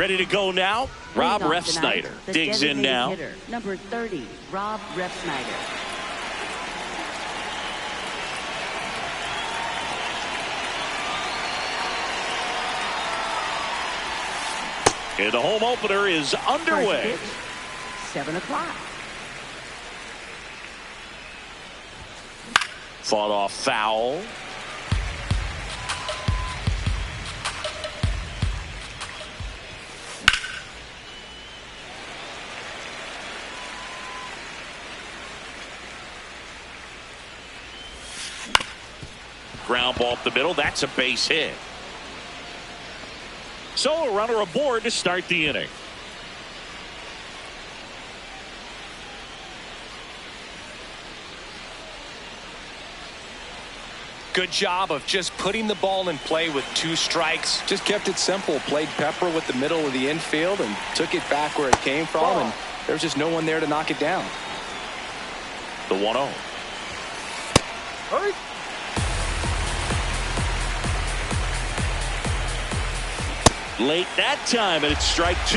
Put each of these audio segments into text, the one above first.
Ready to go now. Rob Refsnyder digs in now. Hitter, number 30, Rob Refsnyder. And the home opener is underway. Pitch, 7 o'clock. Fought off foul. Ground ball up the middle. That's a base hit. So a runner aboard to start the inning. Good job of just putting the ball in play with 2 strikes. Just kept it simple. Played pepper with the middle of the infield and took it back where it came from. And there was just no one there to knock it down. The 1-0. Hurry. Late that time, and it's strike 2.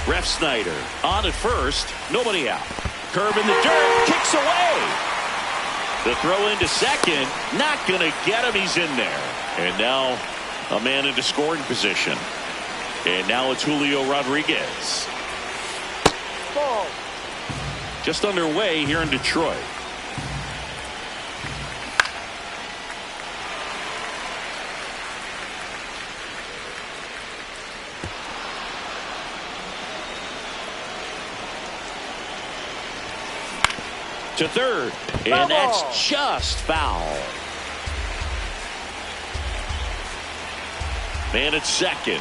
Refsnyder on at first, nobody out. Curve in the dirt, kicks away. The throw into second, not going to get him. He's in there. And now a man into scoring position. And now it's Julio Rodriguez. Ball. Just underway here in Detroit. To third, and that's just foul. Man at second.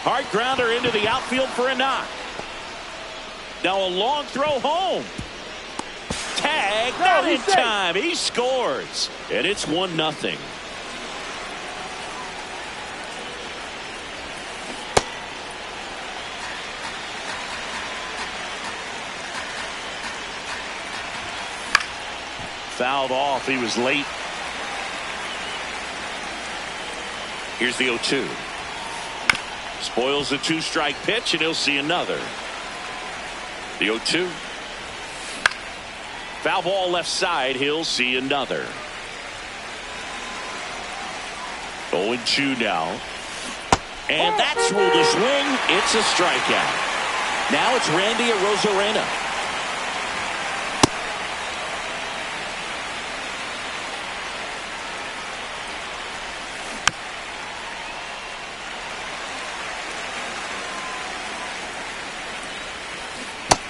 Hard grounder into the outfield for a knock. Now a long throw home. Tag, not in time. He scores, and it's 1-0. Fouled off. He was late. Here's the 0-2. Spoils the 2-strike pitch, and he'll see another. The 0-2. Foul ball left side. He'll see another. 0-2 now. And that's ruled a swing. It's a strikeout. Now it's Randy Arozarena.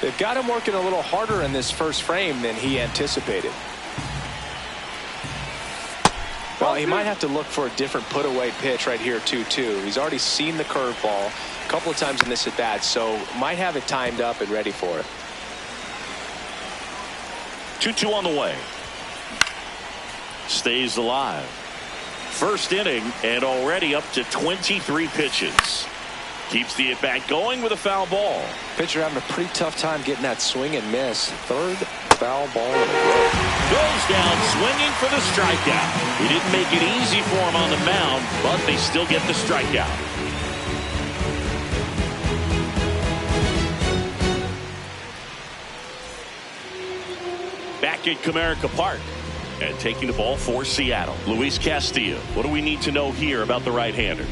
They've got him working a little harder in this first frame than he anticipated. Well, he might have to look for a different put-away pitch right here, 2-2. He's already seen the curveball a couple of times in this at-bat, so might have it timed up and ready for it. 2-2 on the way. Stays alive. First inning and already up to 23 pitches. Keeps the at-bat going with a foul ball. Pitcher having a pretty tough time getting that swing and miss. Third foul ball in a row. Goes down swinging for the strikeout. He didn't make it easy for him on the mound, but they still get the strikeout. Back at Comerica Park and taking the ball for Seattle, Luis Castillo. What do we need to know here about the right-hander?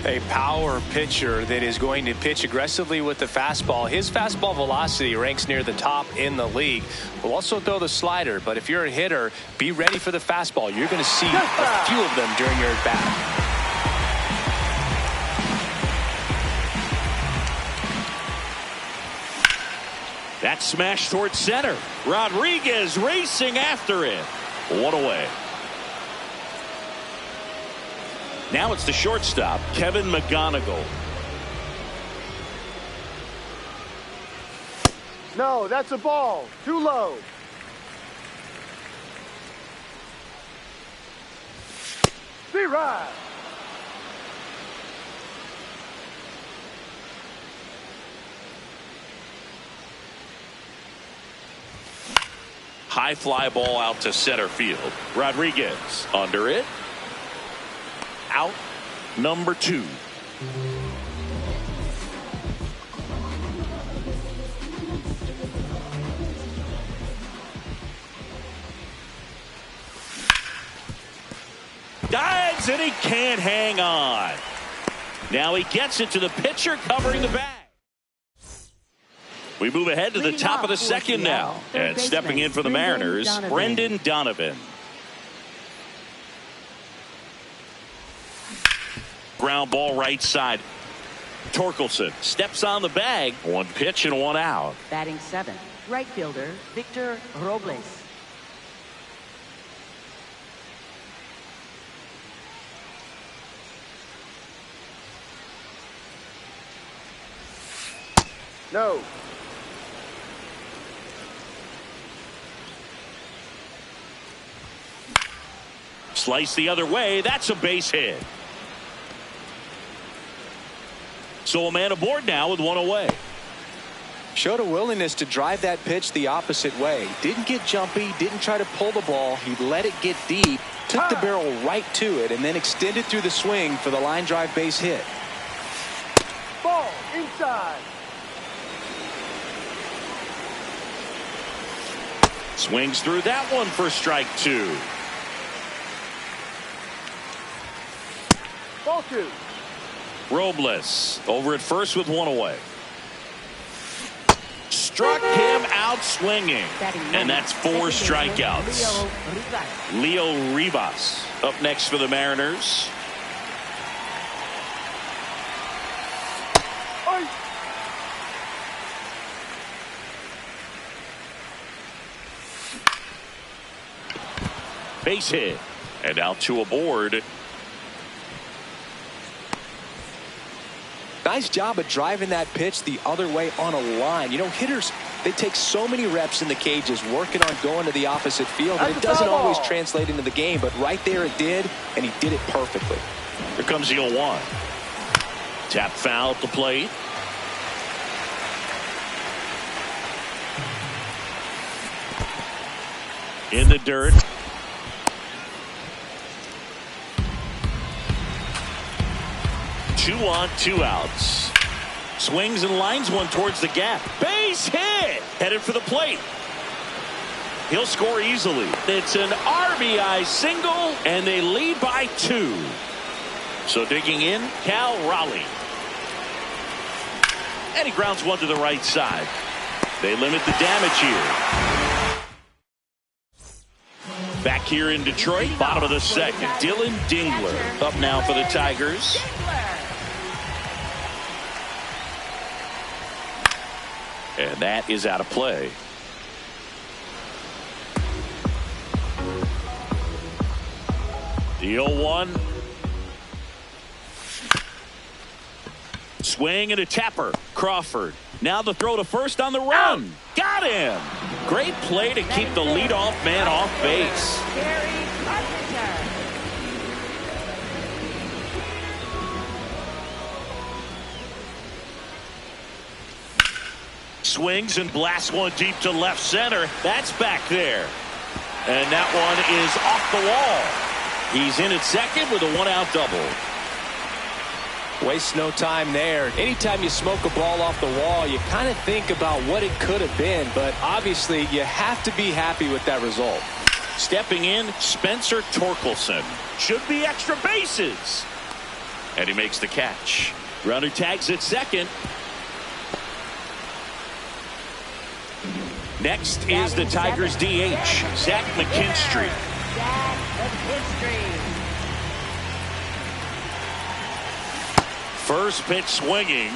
A power pitcher that is going to pitch aggressively with the fastball. His fastball velocity ranks near the top in the league. Will also throw the slider, but if you're a hitter, be ready for the fastball. You're going to see a few of them during your at-bat. That smash towards center. Rodriguez racing after it. 1 away. Now it's the shortstop, Kevin McGonigal. No, that's a ball. Too low. Be right. High fly ball out to center field. Rodriguez under it. Out number 2. Dives and he can't hang on. Now he gets it to the pitcher covering the bag. We move ahead to the top of the second now. And stepping in for the Mariners, Brendan Donovan. Ground ball right side. Torkelson steps on the bag. One pitch and one out. Batting 7th, right fielder Victor Robles. No. Slice the other way. That's a base hit. So a man aboard now with one away. Showed a willingness to drive that pitch the opposite way. Didn't get jumpy, didn't try to pull the ball. He let it get deep, took the barrel right to it, and then extended through the swing for the line drive base hit. Ball inside. Swings through that one for strike 2. Ball 2. Robles over at first with one away. Struck him out swinging. And that's 4 strikeouts. Leo Rivas up next for the Mariners. Base hit. And out to aboard. Nice job of driving that pitch the other way on a line. You know, hitters, they take so many reps in the cages working on going to the opposite field, and it doesn't always translate into the game, but right there it did, and he did it perfectly. Here comes the 0-1. Tap foul at the plate. In the dirt. Two on, 2 outs. Swings and lines one towards the gap. Base hit. Headed for the plate. He'll score easily. It's an RBI single, and they lead by 2. So digging in, Cal Raleigh. And he grounds one to the right side. They limit the damage here. Back here in Detroit, bottom of the second. Dylan Dingler up now for the Tigers. And that is out of play. The 0-1. Swing and a tapper. Crawford. Now the throw to first on the run. Got him. Great play to keep the leadoff man off base. Swings and blasts one deep to left center. That's back there. And that one is off the wall. He's in at second with a 1-out double. Waste no time there. Anytime you smoke a ball off the wall, you kind of think about what it could have been, but obviously you have to be happy with that result. Stepping in, Spencer Torkelson. Should be extra bases. And he makes the catch. Runner tags at second. Next is the Tigers DH, Zach McKinstry. First pitch swinging.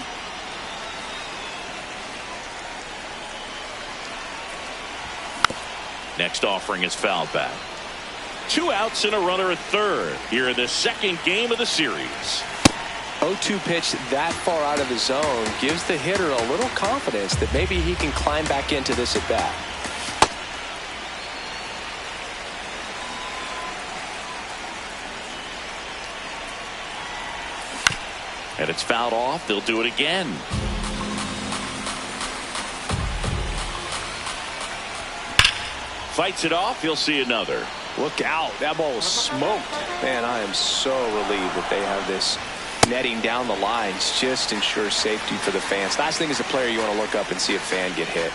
Next offering is fouled back. 2 outs and a runner at third here in the second game of the series. 0-2 pitch that far out of the zone gives the hitter a little confidence that maybe he can climb back into this at bat. And it's fouled off. They'll do it again. Fights it off. You'll see another. Look out. That ball was smoked. Man, I am so relieved that they have this netting down the lines just ensures safety for the fans. Last thing as a player, you want to look up and see a fan get hit.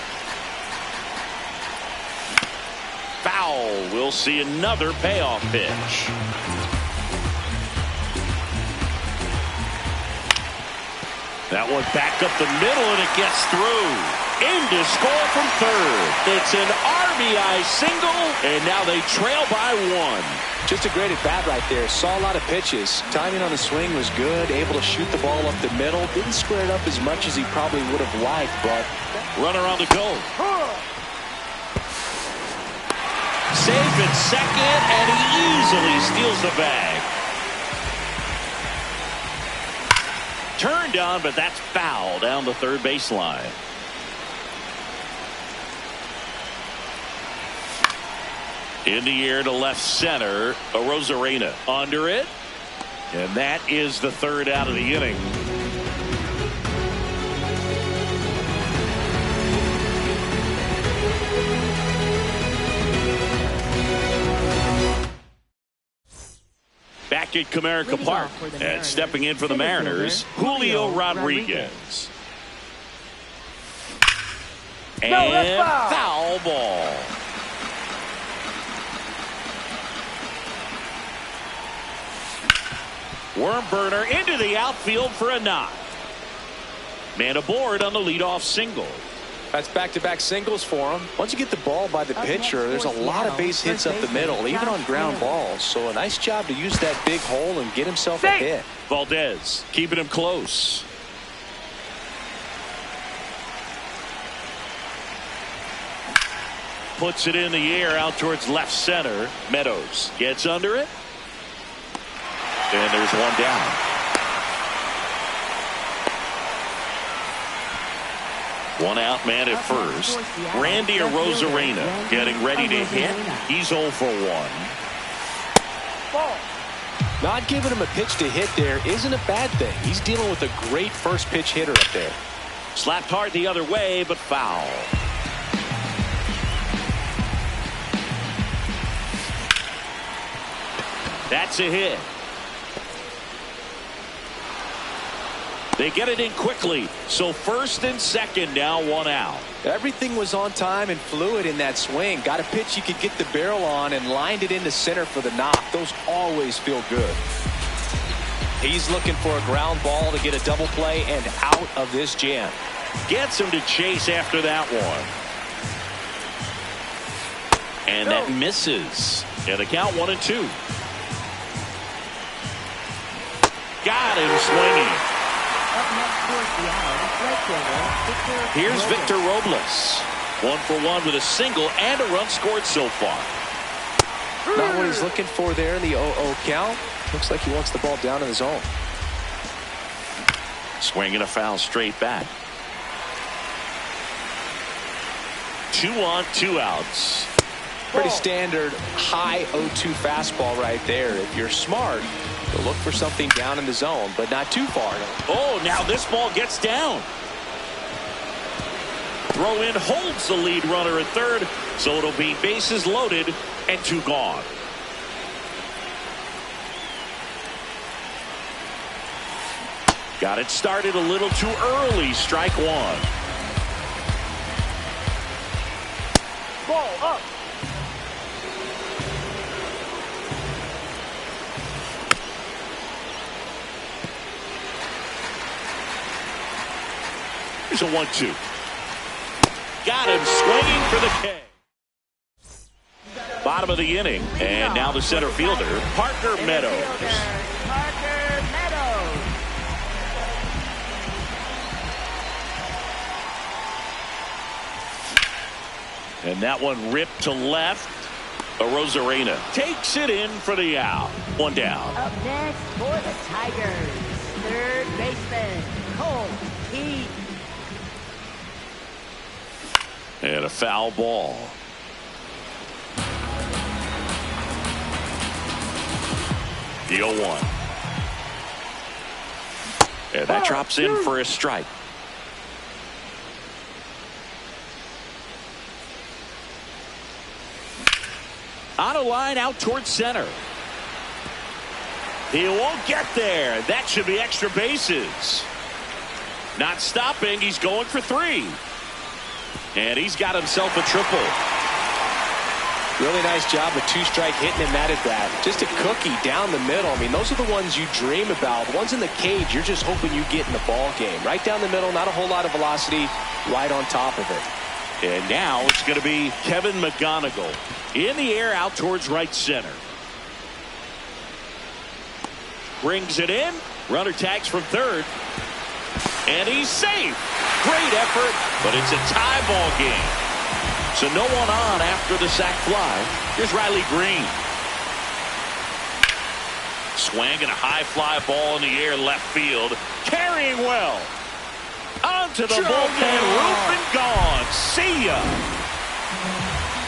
Foul. We'll see another payoff pitch. That one back up the middle, and it gets through. In to score from third. It's an RBI single, and now they trail by one. Just a great at-bat right there. Saw a lot of pitches. Timing on the swing was good. Able to shoot the ball up the middle. Didn't square it up as much as he probably would have liked, but... Runner on the go. Safe at second, and he easily steals the bag. Turned on, but that's foul down the third baseline. In the air to left center, Arozarena under it, and that is the third out of the inning. Back at Comerica Park, and stepping in for the Mariners, Julio Rodriguez. And foul ball. Worm burner into the outfield for a knock. Man aboard on the leadoff single. That's back-to-back singles for him. Once you get the ball by the pitcher, there's a lot of base hits up the middle, even on ground balls. So a nice job to use that big hole and get himself a hit. Valdez keeping him close. Puts it in the air out towards left center. Meadows gets under it. And there's one down. One out, man at first. Randy Arozarena getting ready to hit. He's 0 for 1. Not giving him a pitch to hit there isn't a bad thing. He's dealing with a great first pitch hitter up there. Slapped hard the other way, but foul. That's a hit. They get it in quickly. So first and second now, one out. Everything was on time and fluid in that swing. Got a pitch you could get the barrel on and lined it into center for the knock. Those always feel good. He's looking for a ground ball to get a double play and out of this jam. Gets him to chase after that one. And that misses. And the count 1-2. Got him swinging. Here's Victor Robles. 1 for 1 with a single and a run scored so far. Not what he's looking for there in the 0-0 count. Looks like he wants the ball down in the zone. Swinging a foul straight back. 2 on, 2 outs. Pretty standard high 0-2 fastball right there. If you're smart, you'll look for something down in the zone, but not too far. Oh, now this ball gets down. Throw in holds the lead runner at third, so it'll be bases loaded and 2 gone. Got it started a little too early. Strike 1. Ball up. Here's a 1-2. Got him swinging for the K. Bottom of the inning, and now the center fielder, Parker Meadows. Parker Meadows. And that one ripped to left. Arozarena takes it in for the out. 1 down. Up next for the Tigers, third baseman Cole Heath. And a foul ball. The 0-1. And that drops in for a strike. On a line out towards center. He won't get there. That should be extra bases. Not stopping. He's going for 3. And he's got himself a triple. Really nice job with 2-strike hitting him that at bat. Just a cookie down the middle. I mean, those are the ones you dream about. The ones in the cage, you're just hoping you get in the ball game. Right down the middle, not a whole lot of velocity, right on top of it. And now it's going to be Kevin McGonigal in the air out towards right center. Brings it in. Runner tags from third. And he's safe. Great effort, but it's a tie ball game. So no one on after the sac fly. Here's Riley Green. Swinging a high fly ball in the air left field. Carrying well. Onto the bullpen. Roof and gone. See ya.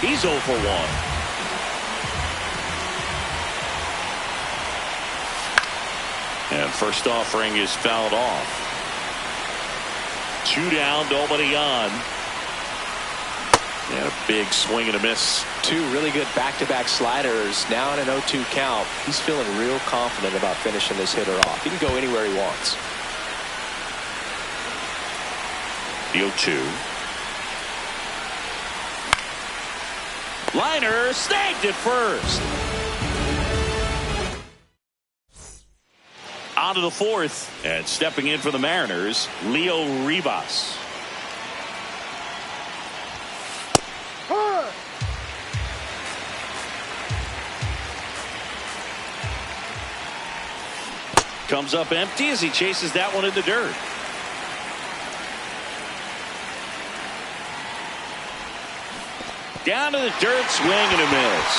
He's 0 for 1. And first offering is fouled off. 2 down, nobody on. And a big swing and a miss. 2 really good back-to-back sliders. Now in an 0-2 count. He's feeling real confident about finishing this hitter off. He can go anywhere he wants. The 0-2. Liner snagged it first. On to the 4th. And stepping in for the Mariners, Leo Rivas. Comes up empty as he chases that one in the dirt. Down to the dirt, swing and a miss.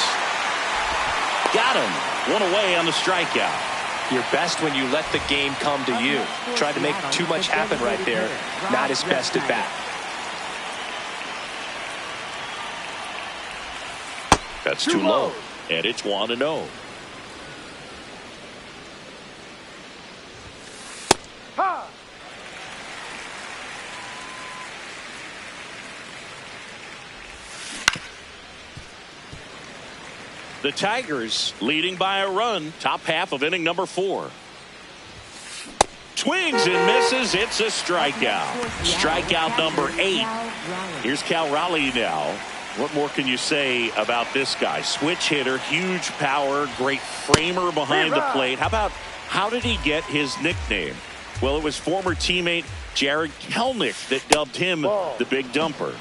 Got him. 1 away on the strikeout. You're best when you let the game come to you. Tried to make too much happen right there. Not his best at bat. That's too low. And it's 1-0. The Tigers leading by a run. Top half of inning number 4. Swings and misses. It's a strikeout. Strikeout number 8. Here's Cal Raleigh now. What more can you say about this guy? Switch hitter, huge power, great framer behind the plate. How did he get his nickname? Well, it was former teammate Jared Kelnick that dubbed him the Big Dumper.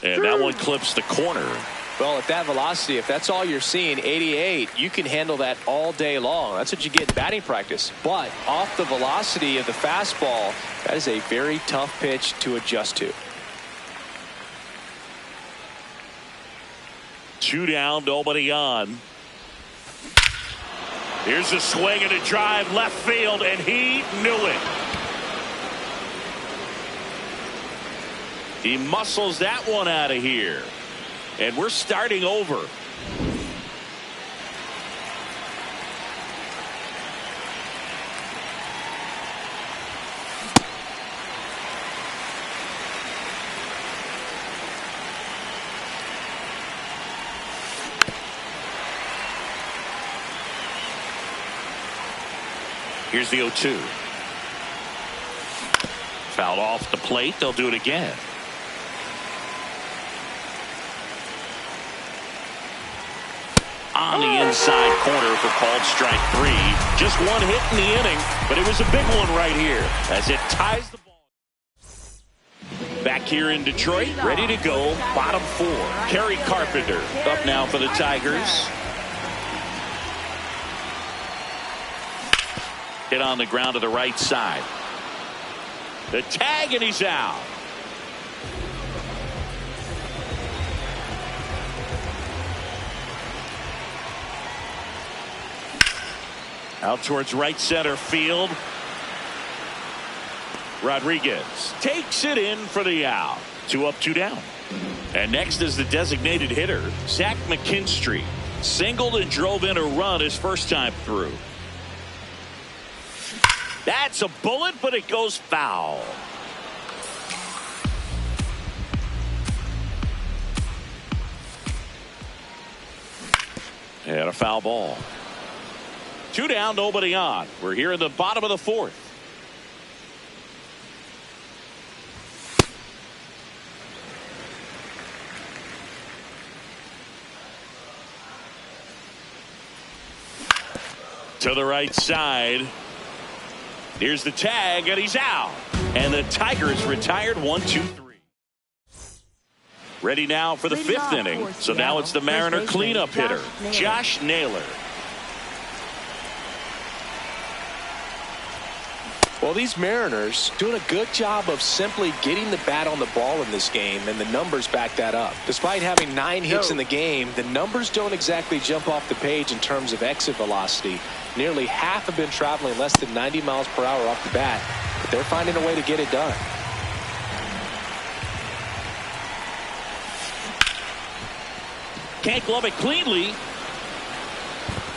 And that one clips the corner. Well, at that velocity, if that's all you're seeing, 88, you can handle that all day long. That's what you get in batting practice. But off the velocity of the fastball, that is a very tough pitch to adjust to. 2 down, nobody on. Here's a swing and a drive left field, and he knew it. He muscles that one out of here. And we're starting over. Here's the 0-2. Fouled off the plate. They'll do it again. On the inside corner for called strike 3. Just one hit in the inning, but it was a big one right here as it ties the ball. Back here in Detroit, ready to go, bottom 4. Kerry Carpenter up now for the Tigers. Hit on the ground to the right side. The tag, and he's out. Out towards right center field. Rodriguez takes it in for the out. 2 up, 2 down. And next is the designated hitter, Zach McKinstry. Singled and drove in a run his first time through. That's a bullet, but it goes foul. And a foul ball. 2 down, nobody on. We're here in the bottom of the 4th. To the right side. Here's the tag, and he's out. And the Tigers retired 1-2-3. Ready now for the 5th inning. So now it's the Mariner cleanup hitter, Josh Naylor. Well, these Mariners doing a good job of simply getting the bat on the ball in this game, and the numbers back that up. Despite having 9 hits in the game, the numbers don't exactly jump off the page in terms of exit velocity. Nearly half have been traveling less than 90 miles per hour off the bat, but they're finding a way to get it done. Can't glove it cleanly.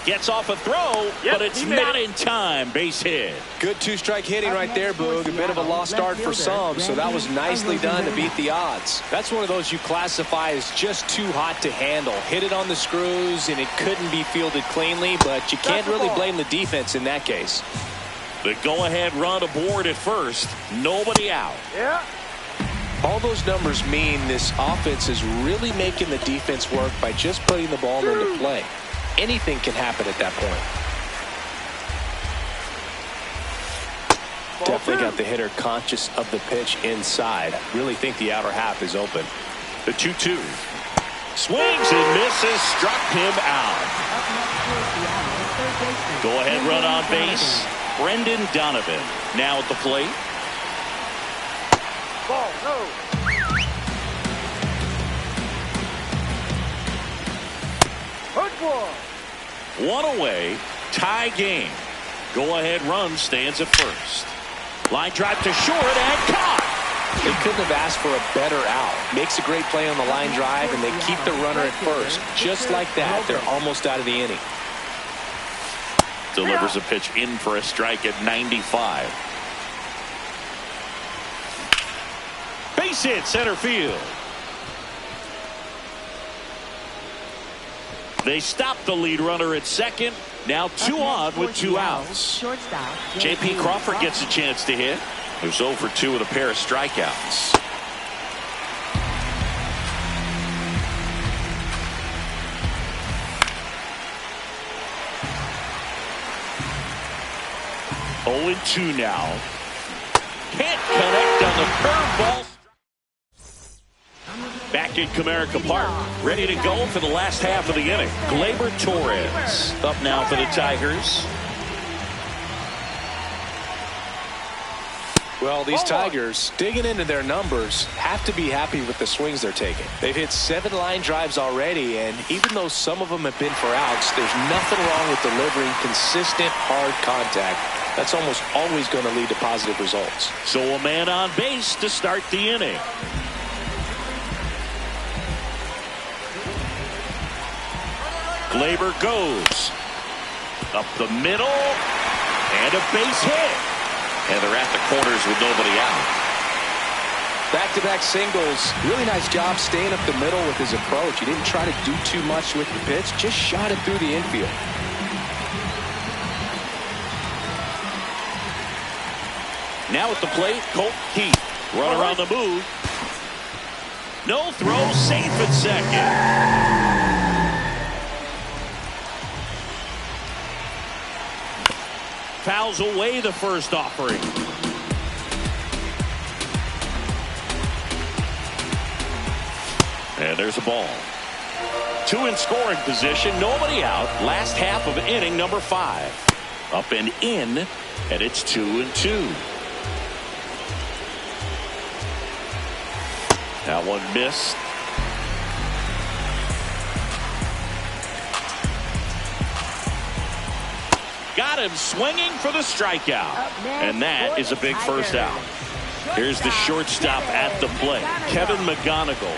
Gets off a throw, but it's not in time. Base hit. Good 2-strike hitting right there, Boog. A bit of a lost start for some, so that was nicely done to beat the odds. That's one of those you classify as just too hot to handle. Hit it on the screws, and it couldn't be fielded cleanly, but you can't really blame the defense in that case. The go-ahead run aboard at first. Nobody out. Yeah. All those numbers mean this offense is really making the defense work by just putting the ball into play. Anything can happen at that point. Definitely got the hitter conscious of the pitch inside. Really think the outer half is open. The 2-2. Swings and misses. Struck him out. Go ahead run on base. Brendan Donovan now at the plate. Ball, no. Hook one. 1 away. Tie game. Go ahead run stands at first. Line drive to short and caught. They couldn't have asked for a better out. Makes a great play on the line drive, and they keep the runner at first. Just like that, they're almost out of the inning. Delivers a pitch in for a strike at 95. Base hit center field. They stop the lead runner at second. Now 2 on with 2 outs. J.P. Crawford gets a chance to hit. Who's 0 for 2 with a pair of strikeouts. Oh and 2 now. Can't connect on the curveball. Back in Comerica Park, ready to go for the last half of the inning. Gleyber Torres up now for the Tigers. Well, these Tigers, digging into their numbers, have to be happy with the swings they're taking. They've hit 7 line drives already, and even though some of them have been for outs, there's nothing wrong with delivering consistent, hard contact. That's almost always going to lead to positive results. So a man on base to start the inning. Gleyber goes up the middle and a base hit. And they're at the corners with nobody out. Back-to-back singles. Really nice job staying up the middle with his approach. He didn't try to do too much with the pitch. Just shot it through the infield. Now at the plate, Colt Keith. Runner on the move. No throw, safe at second. Fouls away the first offering. And there's a ball. 2 in scoring position, nobody out. Last half of inning number 5. Up and in, and it's 2-2. That one missed. Got him swinging for the strikeout. And that is a big first out. Here's the shortstop at the plate, Kevin McGonigal.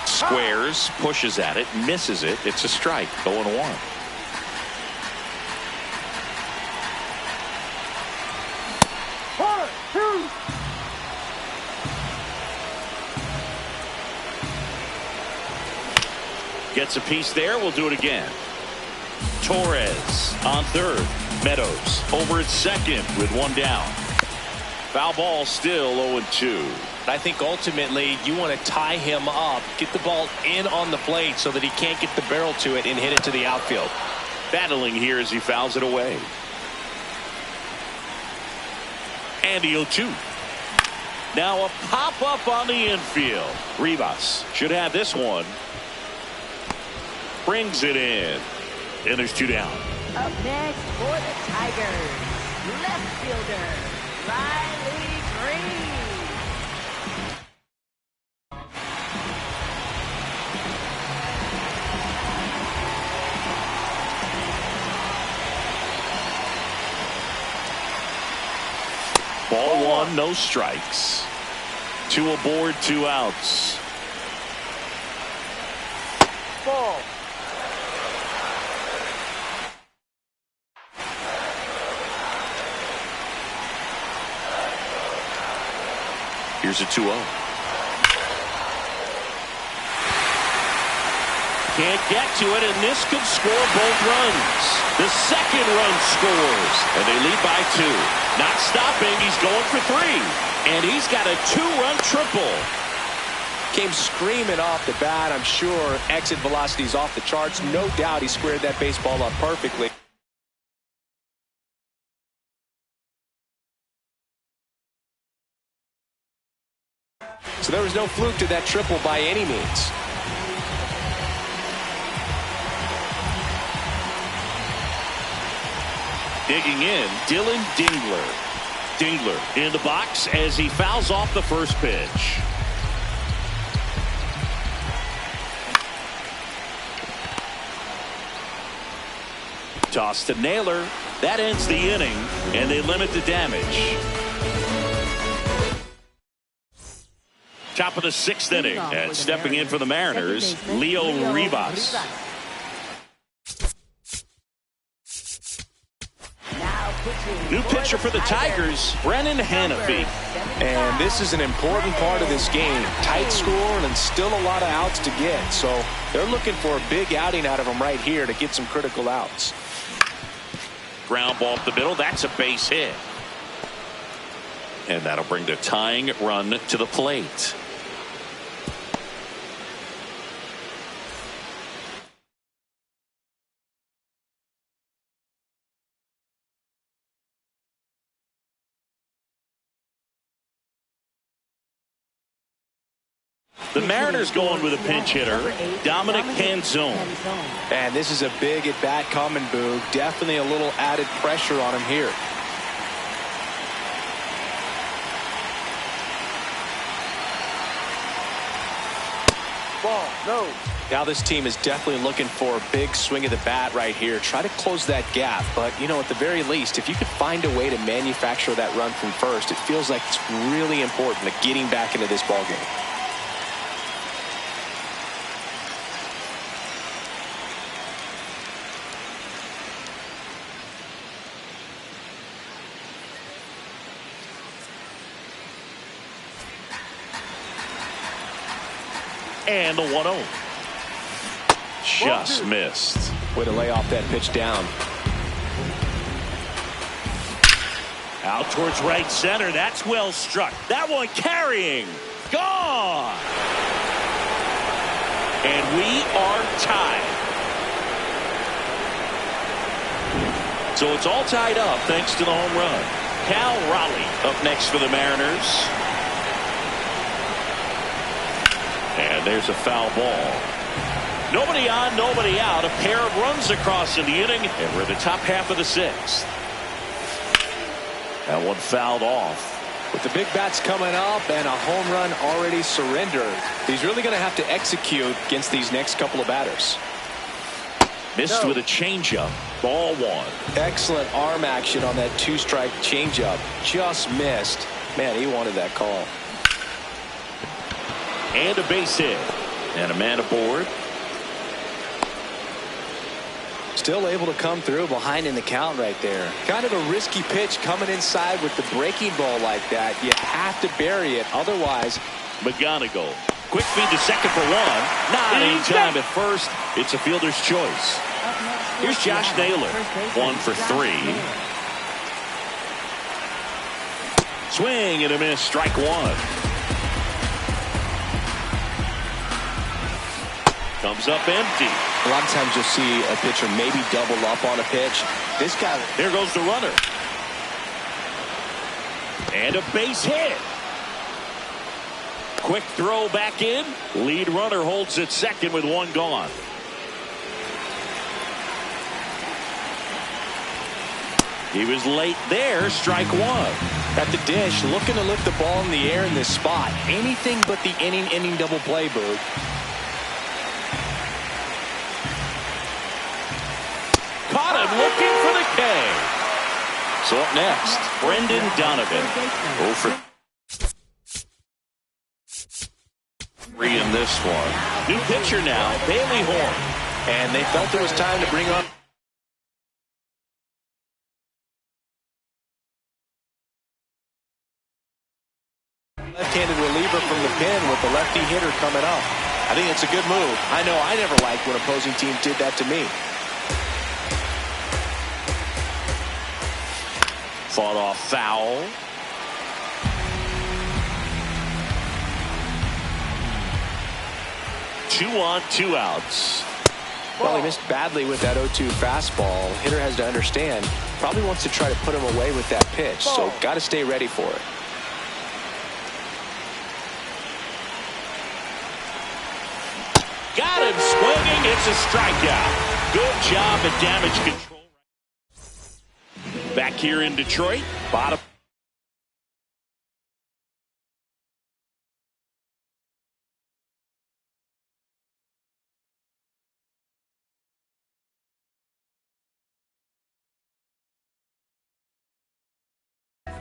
Squares, pushes at it, misses it. It's a strike, 0-1. Gets a piece there. We'll do it again. Torres on third. Meadows over at second with one down. Foul ball still 0-2. I think ultimately you want to tie him up, get the ball in on the plate so that he can't get the barrel to it and hit it to the outfield. Battling here as he fouls it away. And the 0-2. Now a pop up on the infield. Rivas should have this one. Brings it in. And there's two down. Up next for the Tigers, left fielder, Riley Green. Ball one, no strikes. Two aboard, 2 outs. Ball. Here's a 2-0. Can't get to it, and this could score both runs. The second run scores, and they lead by 2. Not stopping, he's going for 3. And he's got a 2-run triple. Came screaming off the bat. I'm sure exit velocity's off the charts. No doubt he squared that baseball up perfectly. So there was no fluke to that triple by any means. Digging in, Dylan Dingler. Dingler in the box as he fouls off the first pitch. Toss to Naylor. That ends the inning, and they limit the damage. Top of the 6th inning, and stepping in for the Mariners, Leo Rivas. New pitcher for the Tigers, Brennan Hannafy. And this is an important part of this game. Tight score and still a lot of outs to get. So they're looking for a big outing out of him right here to get some critical outs. Ground ball up the middle. That's a base hit. And that'll bring the tying run to the plate. The Mariners going with a pinch hitter, Dominic Canzone. And this is a big at bat coming, Boog. Definitely a little added pressure on him here. Ball. No. Now this team is definitely looking for a big swing of the bat right here. Try to close that gap. But, you know, at the very least, if you could find a way to manufacture that run from first, it feels like it's really important to getting back into this ballgame. And the 1-0. Just missed. Way to lay off that pitch down. Out towards right center. That's well struck. That one carrying. Gone. And we are tied. So it's all tied up thanks to the home run. Cal Raleigh up next for the Mariners. And there's a foul ball. Nobody on, nobody out. A pair of runs across in the inning, and we're in the top half of the 6th. That one fouled off. With the big bats coming up and a home run already surrendered, he's really going to have to execute against these next couple of batters. Missed with a changeup. Ball 1. Excellent arm action on that 2-strike changeup. Just missed. Man, he wanted that call. And a base hit. And a man aboard. Still able to come through behind in the count right there. Kind of a risky pitch coming inside with the breaking ball like that. You have to bury it. Otherwise, McGonigal Quick feed to second for one. Not in time at first. It's a fielder's choice. Here's Josh Naylor. 1 for 3. Swing and a miss. Strike one. Comes up empty. A lot of times you'll see a pitcher maybe double up on a pitch. This guy. There goes the runner. And a base hit. Quick throw back in. Lead runner holds at second with one gone. He was late there. Strike one. At the dish, looking to lift the ball in the air in this spot. Anything but the inning double play, Boog. Caught him looking for the K. So up next, Brendan Donovan. 0 for 3 in this one. New pitcher now, Bailey Horn. And they felt it was time to bring on left-handed reliever from the pen with the lefty hitter coming up. I think it's a good move. I know I never liked when opposing teams did that to me. Fought off foul. Two on, 2 outs. Well, he missed badly with that 0-2 fastball. Hitter has to understand, probably wants to try to put him away with that pitch, so got to stay ready for it. Got him swinging. It's a strikeout. Good job at damage control. Back here in Detroit, bottom.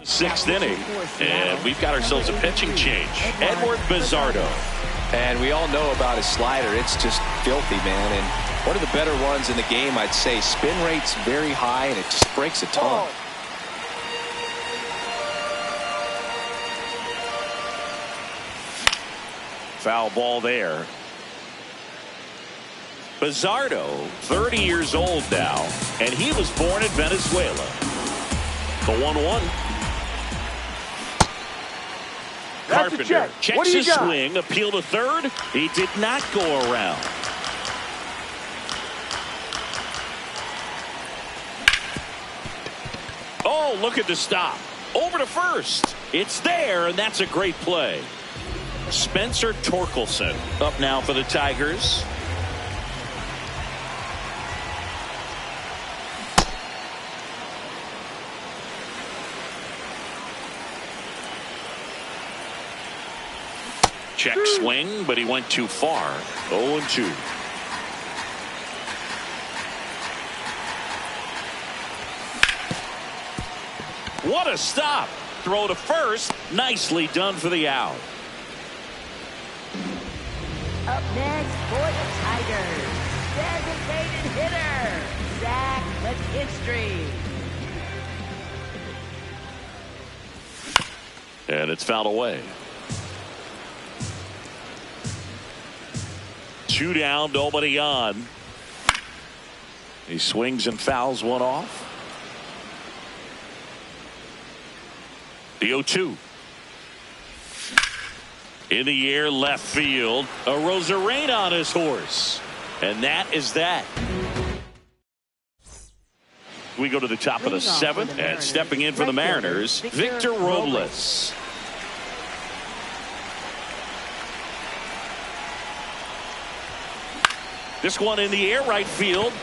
Sixth inning, and we've got ourselves a pitching change. Edward Bizzardo. And we all know about his slider. It's just filthy, man. And one of the better ones in the game, I'd say. Spin rate's very high, and it just breaks a ton. Foul ball there. Bizzardo, 30 years old now, and he was born in Venezuela. The 1-1. Carpenter checks his swing, appeal to third. He did not go around. Oh, look at the stop. Over to first. It's there, and that's a great play. Spencer Torkelson up now for the Tigers. Check swing, but he went too far. 0-2. What a stop. Throw to first. Nicely done for the out. Up next for the Tigers, designated hitter, Zach McKinstry. And it's fouled away. 2 down, nobody on. He swings and fouls one off. The 0-2. In the air, left field. A Rosarena on his horse. And that is that. We go to the top of the 7th, and stepping in for the Mariners, Victor Robles. This one in the air, right field.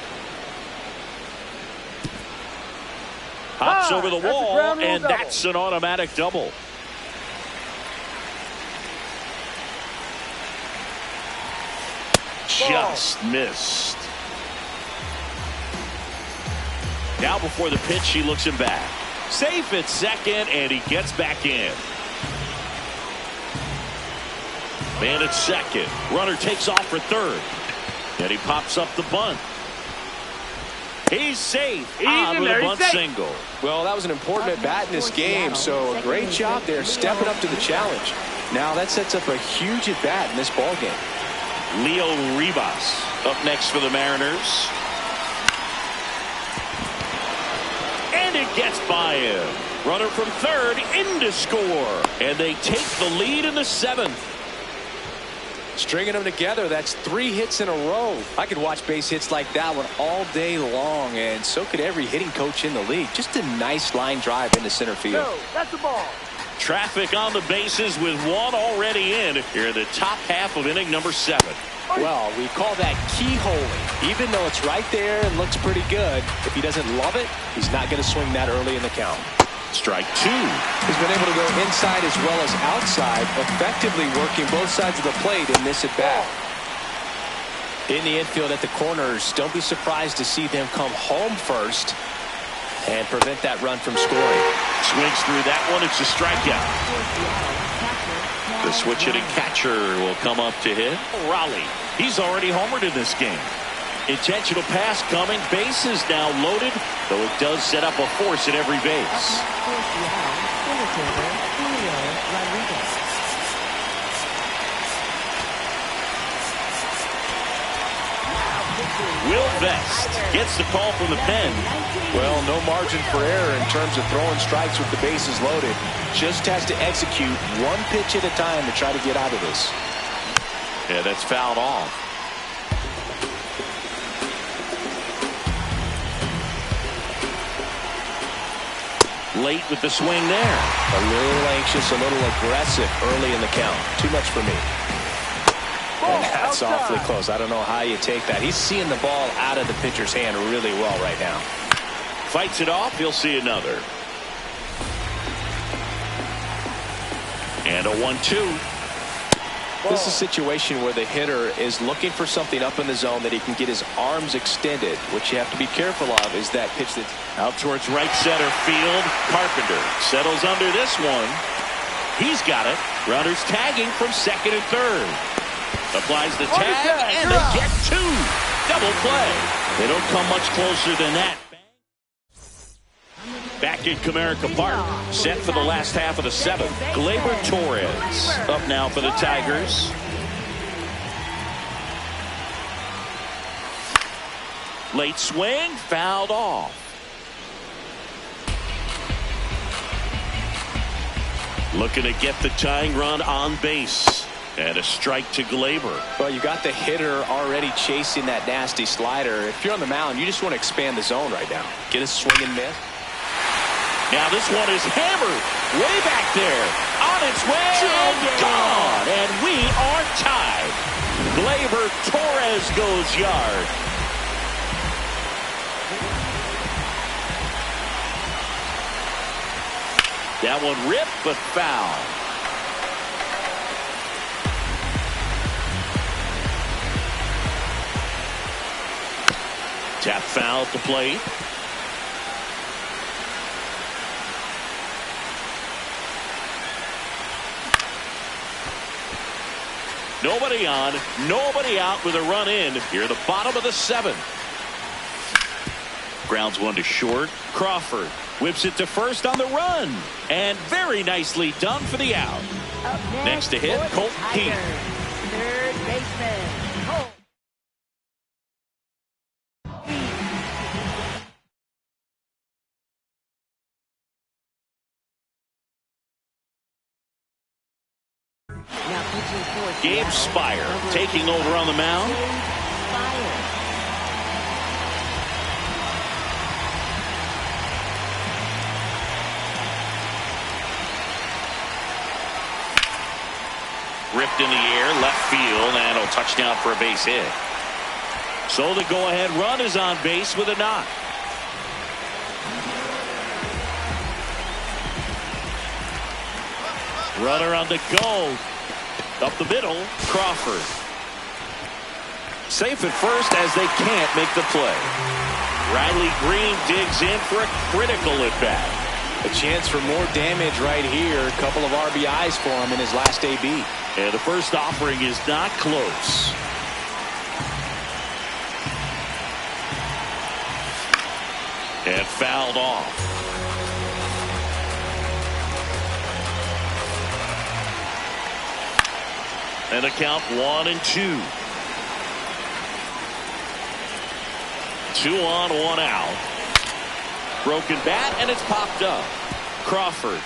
Hops over the wall, and that's an automatic double. Just missed. Now before the pitch, he looks him back. Safe at second, and he gets back in. Man at second. Runner takes off for third. And he pops up the bunt. He's safe. On with a bunt single. Well, that was an important at bat in this game, so a great job there stepping up to the challenge. Now that sets up a huge at bat in this ball game. Leo Rivas up next for the Mariners. And it gets by him. Runner from third in to score. And they take the lead in the 7th. Stringing them together, that's 3 hits in a row. I could watch base hits like that one all day long, and so could every hitting coach in the league. Just a nice line drive into center field. No, that's the ball. Traffic on the bases with one already in here in the top half of inning number 7. Well, we call that keyholing. Even though it's right there and looks pretty good, if he doesn't love it, he's not going to swing that early in the count. Strike 2. He's been able to go inside as well as outside, effectively working both sides of the plate in this at bat. In the infield at the corners, don't be surprised to see them come home first and prevent that run from scoring. Swings through that one. It's a strikeout. The switch hitting catcher will come up to hit. Raleigh. He's already homered in this game. Intentional pass coming. Bases now loaded, though it does set up a force at every base. Will Vest gets the call from the pen. Well, no margin for error in terms of throwing strikes with the bases loaded. Just has to execute one pitch at a time to try to get out of this. Yeah, that's fouled off. Late with the swing there. A little anxious, a little aggressive early in the count. Too much for me. And that's awfully close. I don't know how you take that. He's seeing the ball out of the pitcher's hand really well right now. Fights it off. He'll see another. And a 1-2. This is a situation where the hitter is looking for something up in the zone that he can get his arms extended. What you have to be careful of is that pitch that's out towards right center field. Carpenter settles under this one. He's got it. Runners tagging from second and third. Applies the tag, and they get 2. Double play. They don't come much closer than that. Back in Comerica Park, set for the last half of the 7th. Gleyber Torres up now for the Tigers. Late swing, fouled off. Looking to get the tying run on base. And a strike to Gleyber. Well, you got the hitter already chasing that nasty slider. If you're on the mound, you just want to expand the zone right now. Get a swing and miss. Now this one is hammered way back there. On its way and gone. And we are tied. Gleyber Torres goes yard. That one ripped but foul. Tap foul at the plate. Nobody on, nobody out with a run in here at the bottom of the 7th. Grounds one to short. Crawford whips it to first on the run. And very nicely done for the out. Next to hit, Colt Heath. Third baseman, Colt. Gabe Spire taking over on the mound. Ripped in the air, left field, and a touchdown for a base hit. So the go-ahead run is on base with a knock. Runner on the go. Up the middle, Crawford. Safe at first as they can't make the play. Riley Green digs in for a critical at-bat. A chance for more damage right here. A couple of RBIs for him in his last AB. And the first offering is not close. And fouled off. And the count 1-2. 2 on, 1 out. Broken bat, and it's popped up. Crawford.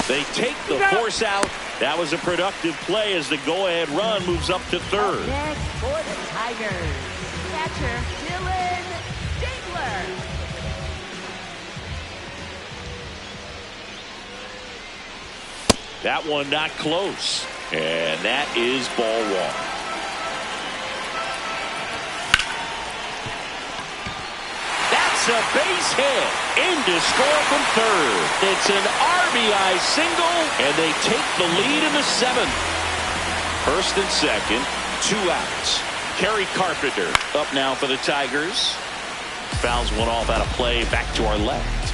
They take the force out. That was a productive play as the go-ahead run moves up to third. Up next for the Tigers, catcher Dylan Dingler. That one not close. And that is ball 1. A base hit into score from third. It's an RBI single, and they take the lead in the 7th. First and second, 2 outs. Kerry Carpenter up now for the Tigers. Fouls one off out of play back to our left.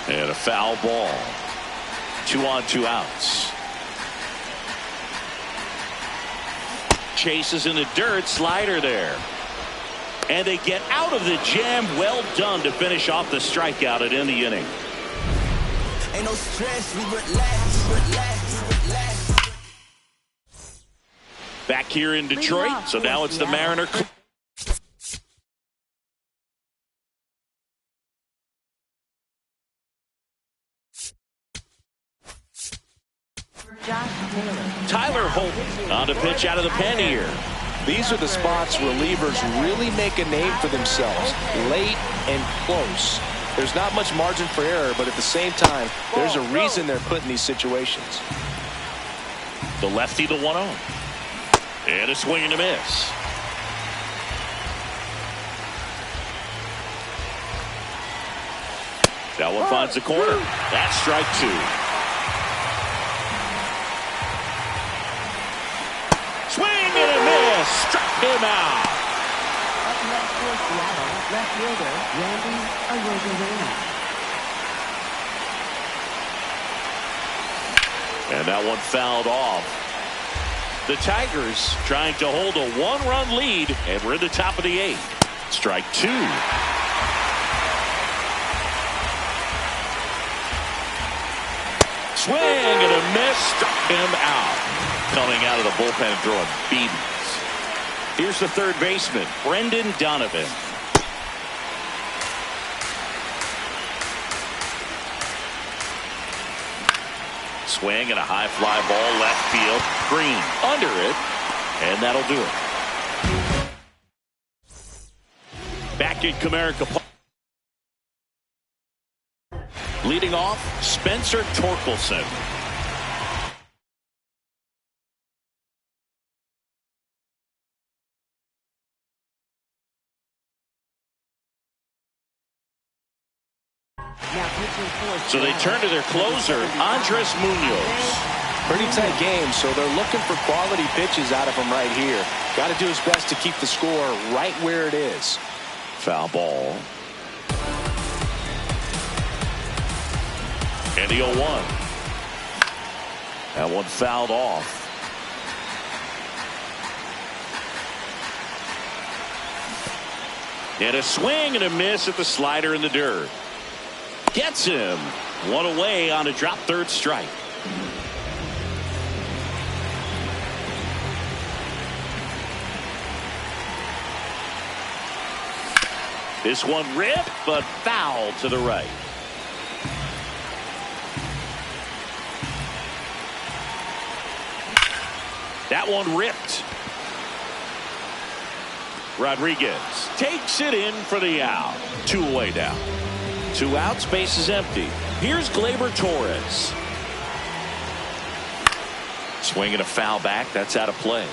And a foul ball. 2 on, 2 outs. Chases in the dirt, slider there. And they get out of the jam. Well done to finish off the strikeout at end the inning. Ain't no stress, we relax. Back here in Detroit, so now it's the Mariner. Tyler Holt on to pitch out of the pen here. These are the spots relievers really make a name for themselves. Late and close. There's not much margin for error, but at the same time, there's a reason they're put in these situations. The lefty, the 1-0. And a swing and a miss. That one finds the corner. That's strike 2. Swing and a miss. Struck him out. Up next for Seattle, left fielder Randy Arozarena. And that one fouled off. The Tigers trying to hold a 1-run lead, and we're in the top of the 8th. Strike 2. Swing and a miss. Struck him out. Coming out of the bullpen and throwing BBs. Here's the third baseman, Brendan Donovan. Swing and a high fly ball left field. Green under it, and that'll do it. Back at Comerica Park. Leading off, Spencer Torkelson. So they turn to their closer, Andres Munoz. Pretty tight game, so they're looking for quality pitches out of him right here. Got to do his best to keep the score right where it is. Foul ball. And the 0-1. That one fouled off. And a swing and a miss at the slider in the dirt. Gets him. One away on a drop third strike. This one ripped, but foul to the right. That one ripped. Rodriguez takes it in for the out. 2 away now. 2 outs, base is empty. Here's Gleyber Torres. Swing and a foul back. That's out of play.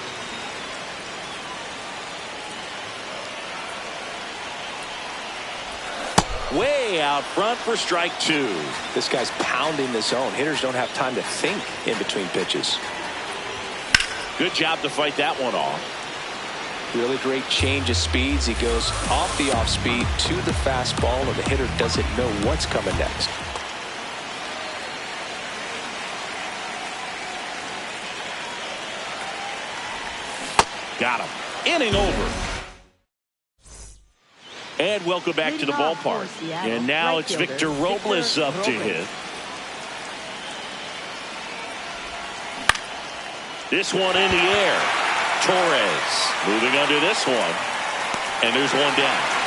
Way out front for strike 2. This guy's pounding the zone. Hitters don't have time to think in between pitches. Good job to fight that one off. Really great change of speeds. He goes off the off speed to the fastball, and the hitter doesn't know what's coming next. Got him. Inning over. And welcome back to the ballpark. And now it's Victor Robles up to hit. This one in the air. Torres moving under this one. And there's one down.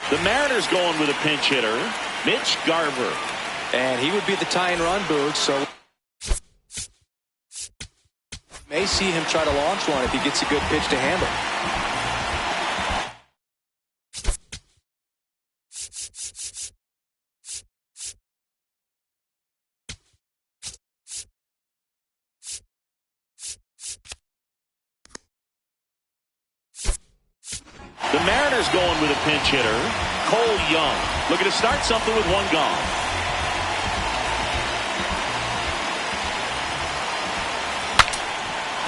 The Mariners going with a pinch hitter, Mitch Garver. And he would be the tying run, Boog, so may see him try to launch one if he gets a good pitch to handle. The Mariners going with a pinch hitter, Cole Young. Looking to start something with one gone.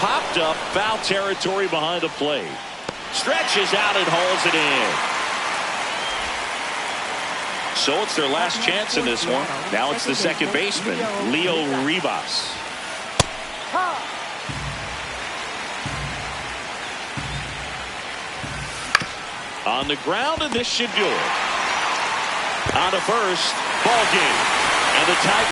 Popped up, foul territory behind the plate. Stretches out and hauls it in. So it's their last chance in this one. Now it's the second baseman, Leo Rivas. On the ground, and this should do it. On to first, ball game. And the tie.